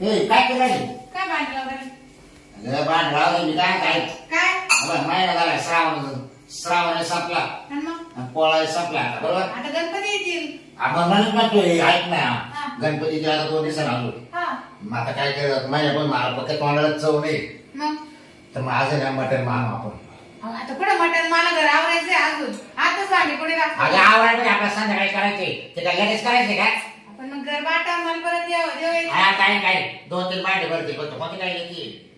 ए काय केलं रे? काय भांडलं वगैरे? अगं बाण राव मी काय काय काय मला महिना झाला श्रावण संपला आणि मग आणि पोळा संपला बरोबर. आता गणपती येतील. आपण म्हणत म्हणतो ऐक ना हा. गणपतीच्या आता 2 दिवसांनी आलो. हा मग आता काय केलं महिना पण मला फक्त तोंडाला चव नाही मग तर मग आज ना मटण मानू आपण. अहो, आता कुठं मटण मला घर आवरायचंय अजून आताच भांडी पुढे अगं घातलं. आवडलं आपल्याला संध्याकाळी करायचे ते काय लगेच करायचे काय. आपण मग घर बाटा मला परत यावं जेवायचं. हा काय काय 2-3 भांडे भरते पण कोणती काय येते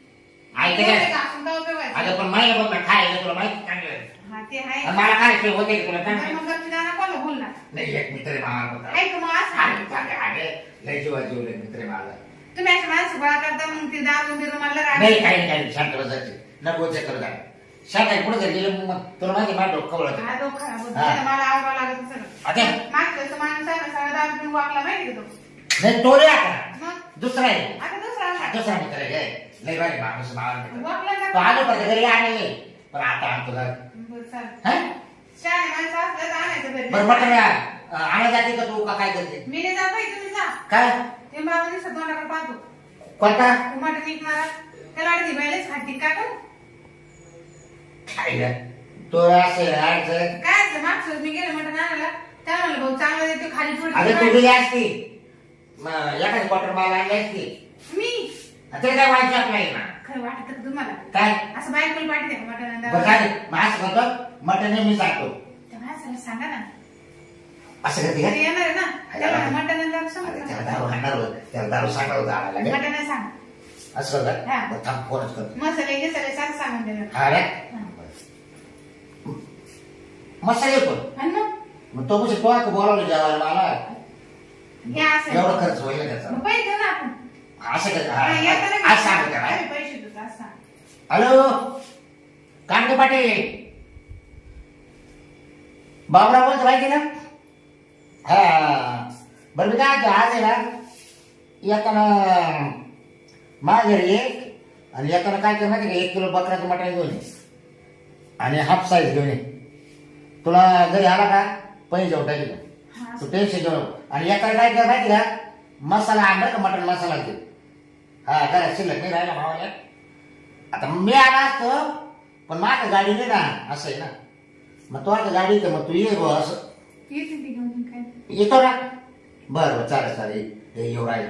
ऐकते काय. घासून का उपयोग व्हायचा? अगं पण महिना बघ खायला तुला माहिती चांगलं. हा ते आहे. आणि मला काय होते होते तुला पण सांग. मग गपची जाणार कोणाला बोलणार? नाही एक मित्र आहे मामा आहे का मग असं? अरे लय जीवा जीवले मित्र आहे माझा. तुम्ही अशा माणसं गोळा करता मग ते दारून बिरून मला नाही राग- काही नाही शांत बसायचे नको चक्कर काय शांत पुढे जर गेले मग तुला माहिती माझं डोकं कवळत. हा डोकं खराब होतं. हा. मला आवरावं लागत आता? सगळं. मागच्या वेळेस माणूस आहे ना, सगळं दारू पिऊन वागला माहिती का तो? नाही तो रे आता मग दुसरा आहे. आता दुसरा आला. दुसरा मित्र आहे लय भारी माणूस मावा वागला तो का? आलो पण घरी आणले पण आता आणतो घर. बरं, चालेल. हा शहाणे माणसं असलं तर आणायचं घरी. बरं मटण आणा जाते का तू का काय करते मी नाही जात बाई, तुम्ही जा. काय ते बाबा नुसतं तोंडाकडे पाहतो. कोणता तो मटण विकणारा. त्याला अडधी बाईलाच खाती का करू? काय रे? तो असं अडचण काय असलं मागच्या वेळेस मी गेले मटण आणायला. त्याला म्हणलं भाऊ चांगलं देतो खाली अगं तू थोडी गेली असती मग एखादी क्वार्टर मला आणली असती मी ते काय वाईट आपला ना खरं वाटत का तुम्हाला काय असं बायकोला पाठी द्या मटण बरं काय मग असं करतो मटण मी सांगतो त्या माणसाला सांगा ना असं करते ते का येणार आहे ना त्याला मटण अरे त्याला सांग दारू हाणणार होतं. त्याला दारू सांगावं आणायला काय? मटण सांग असं कर हा. का थांब फोनच करतो मसाले गिसाले सांग सांगून देणार हा रे हा. मसाले पण आणि मग मग तो म्हणजे तो बोलावलं जेवायला मला घ्या असं एवढा खर्च होईल त्याचा मग पैसे देऊ ना आपण असं कर हा, येताना आज सांग त्याला आम्ही पैसे देतो असं सांग. हॅलो कांदे पाटील बाबराव बोलतो माहिती ना हा बरं मी काय आज आहे ना एकानं माझ्या घरी एक आणि एकानं काय कर माहिती का 1 किलो बकऱ्याचं मटण घेऊन ये आणि हाफ साईज घेऊन ये तुला घरी आला का पैसे जाऊ टाकेल हा. तू टेन्शन घेऊ नको. आणि एकाला काय कर माहिती का मसाला आणला का मटण मसाला घे हा करा शिल्लक नाही राहिला भावाला आता मी आला असतो पण माझ्या गाडी नाही ना असं आहे ना मग तो आता गाडी तर मग तू ये गो असं येते ते घेऊन मग काय येतो ना बरं बरं चालेल चालेल हे येऊ राहील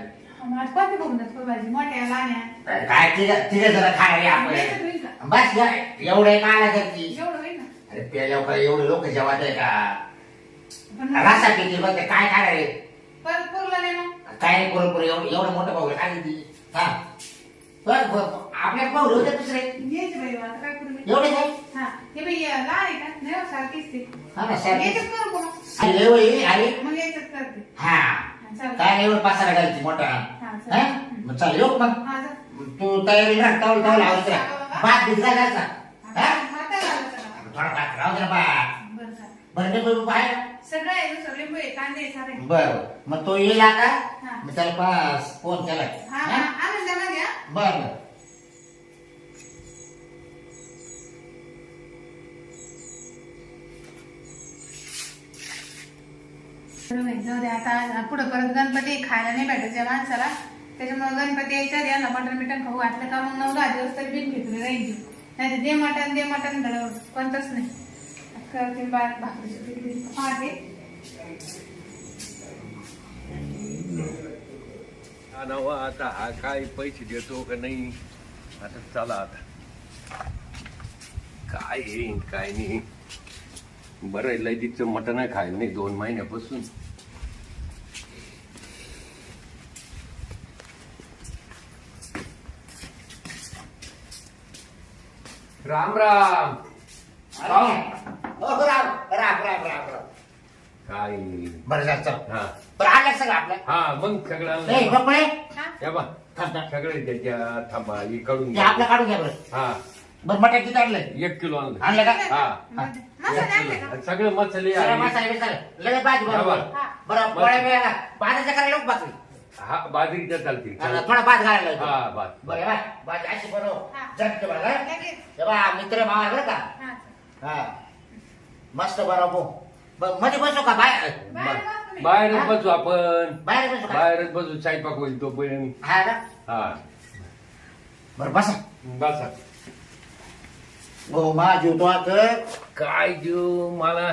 आज कॉफी बघून जातो भाजी मोठ्या लहान्या काय तिथे जरा खायला आपण येतात होईल का? बस एवढे काय आला करती एवढं होईल ना अरे प्यायल्यावर काय एवढे लोक जेवत आहे का पण मग रसा पिती बघ ते काय काय रे परत पुरला नाही मग काय पुरं एवढं मोठं भाऊ काय ती हा बरं आपल्या भाऊ होते दुसरे यायचे बाई आता काय करू मी? एवढे काय हा हे बाई लहान आहे का नाही हो, सारखीच ते हा ना सर याच्यात करू का मग? अरे वही अरे मग याच्यात करते हा हा, चालेल. काय एवढं पसारा घालची मोठा हा, चालेल. हा मग चालेल येऊ का मग हा, जा. तू तयारी राह तावल तावल आवडत भात भिजला जायचा हा आता झालं सगळं. थोडा भात राहू दे भात बरं झालं. बरं नाही बरोबर बाहेर सगळं आहे नुसतं लिंबू आहे कांदे आहे, सारे आहे. बरं मग तो येईल आता हा. मी त्याला पास फोन केला हा हा आणून द्या मग या. बरं बरं बरं बाई, जाऊ दे आता पुढं परत गणपती खायला नाही भेटायच्या माणसाला त्याच्यामुळे गणपती यायच्या आधी यांना मटण बिटन खाऊ घातलं का मग 9-10 दिवस तरी बिन घेतली राहील नाही दे मटण घडवलं कोणतंच नाही करते भाकरीची पिठली पाहते हा नवा आता हा काय पैसे देतो का नाही आता चला आता काय येईन काय नाही बरं लयदीचं मटण आहे खायला नाही 2 महिन्यापासून राम राम काय बरं जा चल हा बरं आलं सगळं आपलं हा मग ए सगळं कपडे हा? या बा थांब थांब. सगळे त्याच्या थांबा हे काढून हे घ्या. आपलं काढून घ्या बरं हा बरं मटण किती आणलंय 1 किलो आणलं आणलं का हा. मसाले आणले का? सगळे मसाले सगळं आहे. मसाले बिसाले लगेच भाजी हा, बरोबर बरं. बरं पोळ्या वेळेला भाजीच्या करायला लोक बाकरी हा बाजरीच्या चालतील थोडा भात घालायला लावतो. हा भात बरं बा भाजी अशी बरोबर हा. जगते बरं हं? लगेच. हे बा मित्र मावा बरं का हा. हा मस्त बरोबर मध्ये बसू का बाय बाहेर बस. तुम्ही. बाहेरच हा? बसू आपण बाहेर बसू का? बाहेरच बसू स्वयंपाक होईल तोपर्यंत हा ना हा बरं बसा बसा हो मा जीव तो आता काय देऊ मला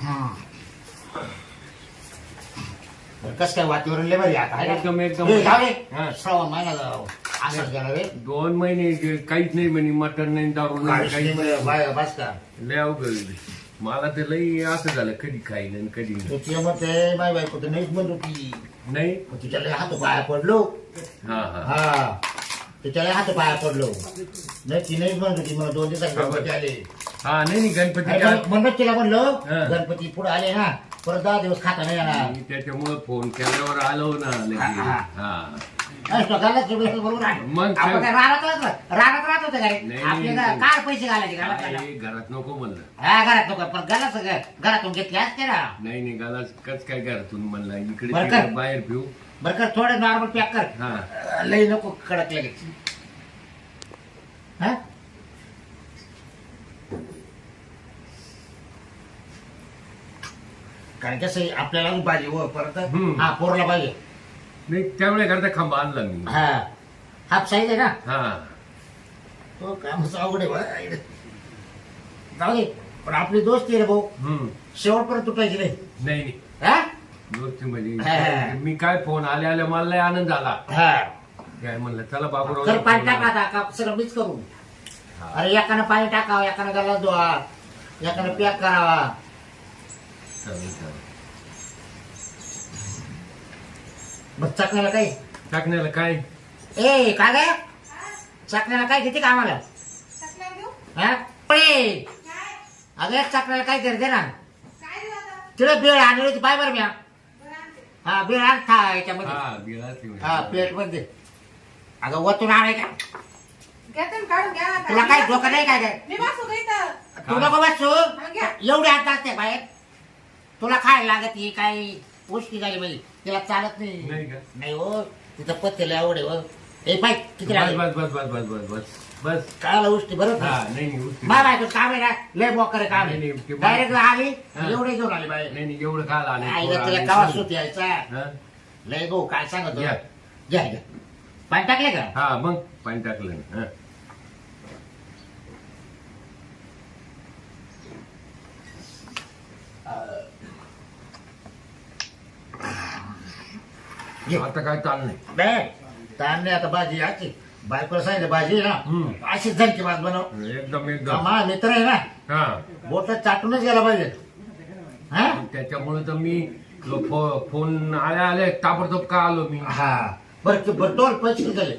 हा? कस काय वातावरण लय बरी आता आहे ना? एकदम एकदम ए, जाऊ दे. हा. श्रावण महिना जाऊ. असंच गेला रे 2 महिने काहीच नाही म्हणे मटण नाही दारू नाही काहीच नाही बाय, बस का लय अवघड आहे. मला तर लई असं झालं कधी खाईन आणि कधी नाही. ते म्हणते माय बायको तर नाहीच म्हणत होती नाही तिच्याला हात पाया पडलो हा हा हा तिच्याला हात पाया पडलो नाही ती नाहीच म्हणत होती मला 2 दिवसात गणपती आले हा नाही नाही गणपती म्हणूनच तिला म्हणलो हा. गणपती पुढे आले ना परत 10 दिवस खाता नाही येणार त्याच्यामुळे फोन केल्यावर आलो ना लगेच. हा. हा स्वतःलाच बरोबर आहे मग काय? आपण काय राहत राहत होतं घरी नाही, आपले नाही. काय पैसे घालायचे घालायला काय घरात नको म्हणलं हा घरात नको पण घरातून घेतले असते ना नाही नाही गालाच कच काय घरातून म्हणला इकडे बरं तिकडे का? बाहेर पिऊ बरं का थोडं नॉर्मल पॅक कर हा लई नको कडक लगेच हा कारण कसं आपल्याला पाहिजे व परत हम्म. हा पोरला पाहिजे नाही त्यामुळे करता खांबा आणला मी हा हाफ साईज आहे ना हा तो कामच अवघड आहे बा. जाऊ दे पण आपली दोस्ती रे भाऊ हम्म शेवटपर्यंत तुटायची नाही नाही नाही हा गोष्टी हा. म्हणजे मी काय फोन आले आले मला लय आनंद झाला हा काय म्हणलं चला बाबूराव तर पाणी टाका आता का सगळं मिक्स करू अरे एकानं पाणी टाकावं एकानं गला धुवा एकानं पॅक करावा चालेल चालेल मग चकण्याला काही टाकण्याला काय ए काय ग चकण्याला काय किती कामाला चकल्या देऊ? हा पळे काय? अगं चकण्याला काय तरी दे ना काय देऊ आता? तिला बेळ आणली होती पाय बरं म्या बरं आणते. हा बेळ आण खा याच्यामध्ये हा बिळाच घेऊन हा प्लेट मध्ये अगं वतून आणायच्या घ्या तुम्ही काढून घ्या आता. तुला काय डोकं नाही काय काय मी बसू का इथं? तू नको बसू हा, घ्या. एवढी हात असते बाहेर तुला खायला लागत ही काही गोष्टी झाली म्हणजे तिला चालत नाही नाही का? नाही हो तिथं पत्तेला आवड आहे हो ए पाय किती बस लागले बस बस बस बस बस बस बस कळाला गोष्टी बरं हा नाही नाही उचली. मा बायको काम आहे ना लय मोकर काम नाही, आहे नाही, ते डायरेक्ट आली हा. एवढे घेऊन आली बाहेर नाही नाही एवढं खायला आईला तिला आले कावा सुत यायचा हा लय गो काय सांगत घ्या. घ्या घ्या पाणी टाकले का हा मग पाणी टाकलं ना हा. घे. आता काय चाल नाही बे ताण नाही आता भाजी याची बायकोला सांगितलं भाजी आहे हम्म. ना अशीच झणकी भात बनव एकदम एकदम मा मित्र आहे ना हा बोट चाटूनच गेला पाहिजे हा त्याच्यामुळे तर मी फोन आल्या आले ताबडतोब का आलो मी हा बरं तोल पैसे किती झाले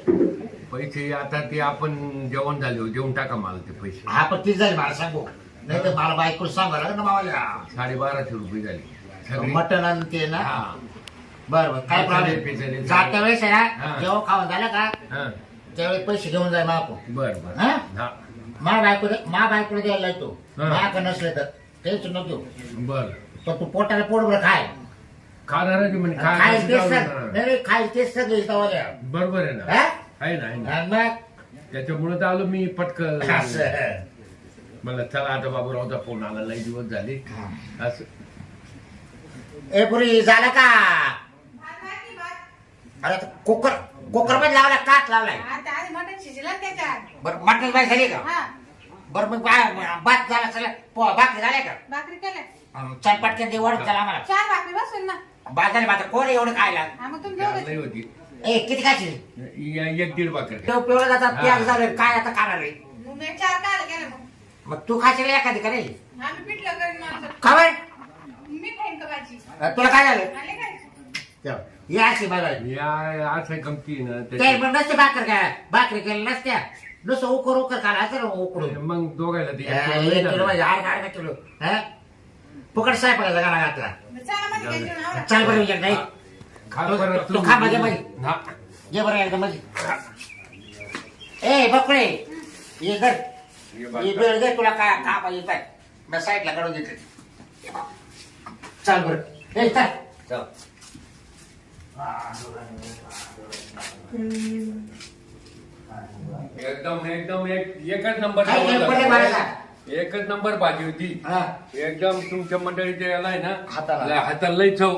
पैसे आता ते आपण जेवण झाले देऊन टाका मला ते पैसे हा पण किती झाले मला सांगू नाही तर मला बायकोला सांगा लागेल ना मावाल्या 1250 रुपये झाले सगळे. मटण आणि ते ना हा बरं बरं काय चालेल, प्रॉब्लेम चालेल. जात्या वेळेस आहे ना हा. जेव्हा खाऊन झालं का हा त्यावेळेस पैसे घेऊन जाय मापू बर बर हा? हा मा बायकोला द्यायला येतो हा. माका नसले तर टेन्शन नको घेऊ बर पण तू पोटाला पोटभर खाय खाणार म्हणे खाय तेच काय सग नाही खाय तेच सगळे तवाल्या बरोबर आहे ना हा? आहे ना आहे ना आणि मग त्याच्यामुळे तर आलो मी पटकन असं. मला चला आता बाबूरावचा फोन आला लई दिवस झाले असं ए पुरी झालं का भात टाकी, भात. अरे कुकर मध्ये लावला काट लावलाय आता आधी मटण शिजलं ना त्याच्यात. बरं मटण बाय झाली का हा, बरं मग भात झाला सगळं भाकरी झाले का भाकरी केल्या. चार पटकन ते वडत झाला आम्हाला 4 भाकरी बसून ना. भात झाले भात कोण एवढं खायला हा, मग तुम्ही नाही दोघं. होती ए किती खायची 1-1.5 भाकर पिवळं जातात हा. प्याग झालं काय आता खाणार रे मग मी 4 काय केलं मग? मग तू खायची एखादी का रे आम्ही पिठलं करीन माणसं. खबर मी खाईन का भाजी? तुला काय झालं आले काय? तेव्हा, ये अशी मला या असं गमती ना ते त्याच्या- पण नसते भाकर काय भाकरी केल्या नसत्या नुसतं उकर खाला असं ना उकडून मग दोघायला ते एक किलो म्हणजे 8 किलो हा फुकट साहेबाला गाणा घातला चला मग घ्या जेवण, आवरा. चल बरं विचार नाही खा परत तू खा माझ्या मध्ये. हा. ये बरं एकदम मध्ये ए बकळे ये घर ये ये भाकर. बेळ दे तुला काय का पाहिजे काय मी साईडला काढून घेतले चल बरं ए चल चल एकदम एकदम एकच नंबर काय जेवण पडले झालं. मला सांग एकच नंबर भाजी होती हा. एकदम तुमच्या मंडळीच्या याला आहे ना हाताला. हाताला लई चव.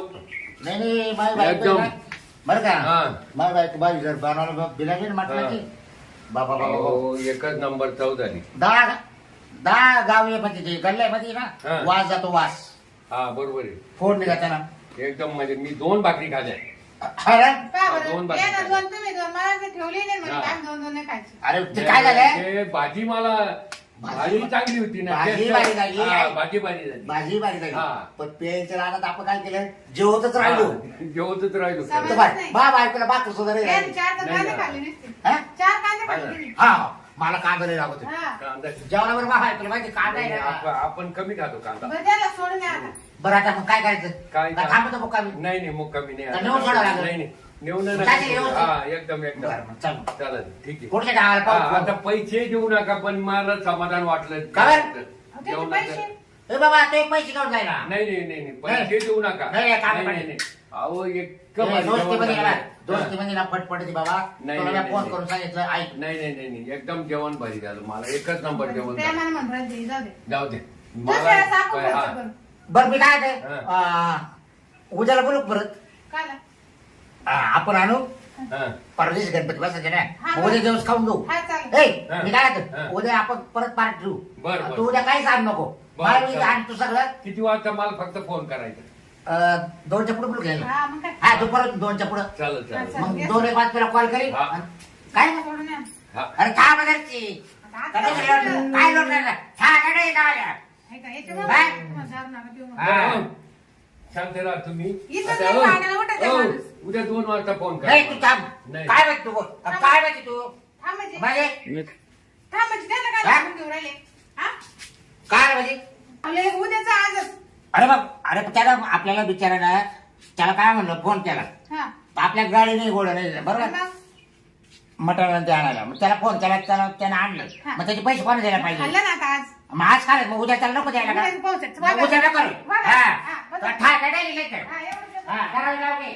नाही नाही माझी बायको एकदम. आहे ना, बरं हा. का माझी बायको बाई जर बनवलं बिर्याणी म्हटलं हा. की बाबा बाबा हो, एकच नंबर चव झाली. दहा गाव म्हणजे ते गल्ल्यामध्ये ना हा. वास जातो वास हा बरोबर आहे. फोडणी जाताना एकदम म्हणजे मी 2 भाकरी खाल्ल्या. अरे का बरं? दोन बाजू या ना, खायचे. दोन तुम्ही दोन, मला ते ठेवली नाही म्हणे, हा. काय 2-2 नाही खायची. अरे ते काय झालं ते भाजी मला भाजी चांगली होती ना. भाजी टेस्ट- भारी झाली. हा, भाजी भारी झाली. भाजी बारी झाली हा. पण पेयच्या रानात आपण काय केलं जेवतच राहिलो हा, जेवतच राहिलो. समज- तर बा बायकोला बाकूस सुद्धा नाही या राहिली. 4 तर नाही कांदे ना. खाल्ले नसते. हा? 4 कांदे हा. खाल्ले तुम्ही. हा मला कांदा नाही लागत हा. कांदा जेवणावर बा बायकोला माहिती कांदा आहे ना. आपण कमी खातो कांदा. बरं त्याला सोडून द्या आता. बरं आता मग काय करायचं काय का थांबतो मग कमी नाही नाही मग कमी नाही. तर नेऊन सोडावं लागेल. नाही नाही नेऊन काय नका. ते व्यवस्थित? हा एकदम बरं एकदम मग चल चालेल ठीक आहे. कुठल्या गावाला हा, पाहू आता पैसे देऊ नका पण मला समाधान वाटलं. का बरं? अहो, त्याचे जेवणाचं. पैसे. ए बाबा ते पैसे घेऊन जायला नाही नाही नाही नाही, पैसे देऊ नका. नाही, काम नाही, पाहिजे. नाही. अहो एक दोस्तीमध्ये गेला दोस्तीमध्ये ना फटफट बाबा नाही, तुला नाही, फोन नाही. करून सांगितलं ऐक नाही नाही नाही नाही एकदम जेवण भारी झालं. मला एकच नंबर जेवण झालं. प्रेमाने म्हणून राहिले, जाऊ दे. जाऊ दे दुसऱ्याला सांगू हा. खर्च करू. बरं मी काय उद्याला बोलू का परत काला? आपण आणू हा. परदेश गणपती बसायचे ना हा, मग उद्या दिवस खाऊन घेऊ हा, चालेल. ए हा. मी काय हा. म्हणतो, उद्या आपण परत पार्ट ठेवू बरं, बरं. तू उद्या काहीच आण नको बरं, मला चालेल. आण तू सगळं किती वाजता मला फक्त फोन करायचा. 2च्या पुढे बोलू घ्यायला हा, मग काय? हा दुपार 2च्या पुढे चालेल चालेल हा, मग 2 एक वाज तुला कॉल करीन हा. काय सोडून या. हा. अरे काय बघायची आता आता सोडून. काय लोट राहिला हा कडे लावल्या हे काय, याच्यामुळे काय? तुम्हाला जाऊ नका देऊ मला. हा. बरं, हो. शांत राहा तुम्ही. इथं आता, नाही हो. भांडायला उठायचं हो. माणूस. उद्या 2 वाजता फोन करा. नाही तू थांब नाही. काय माहिती तू काय माहिती तू थांबायचे. म्हणजे थांबायचे. त्याला काय हा? सांगून घेऊन राहिले? हा? काय म्हणजे आपल्याला उद्याचं आजच. अरे बाप अरे त्याला आपल्याला बिचारायला त्याला काय म्हणलं फोन केला हा. आपल्या गाडी नाही गोड नाही बरोबर मग मटण ते आणायला मग त्याला फोन केला त्यानं आणलं हा. मग त्याचे पैसे कोण द्यायला पाहिजे खाल्लं ना आता आज. मग आज काय मग उद्या त्याला नको द्यायला का उद्या पोहोचायचं. मग उद्या नको बघा. हा हा, बघा. ठाक आहे हा, एवढं हा करायला लावले.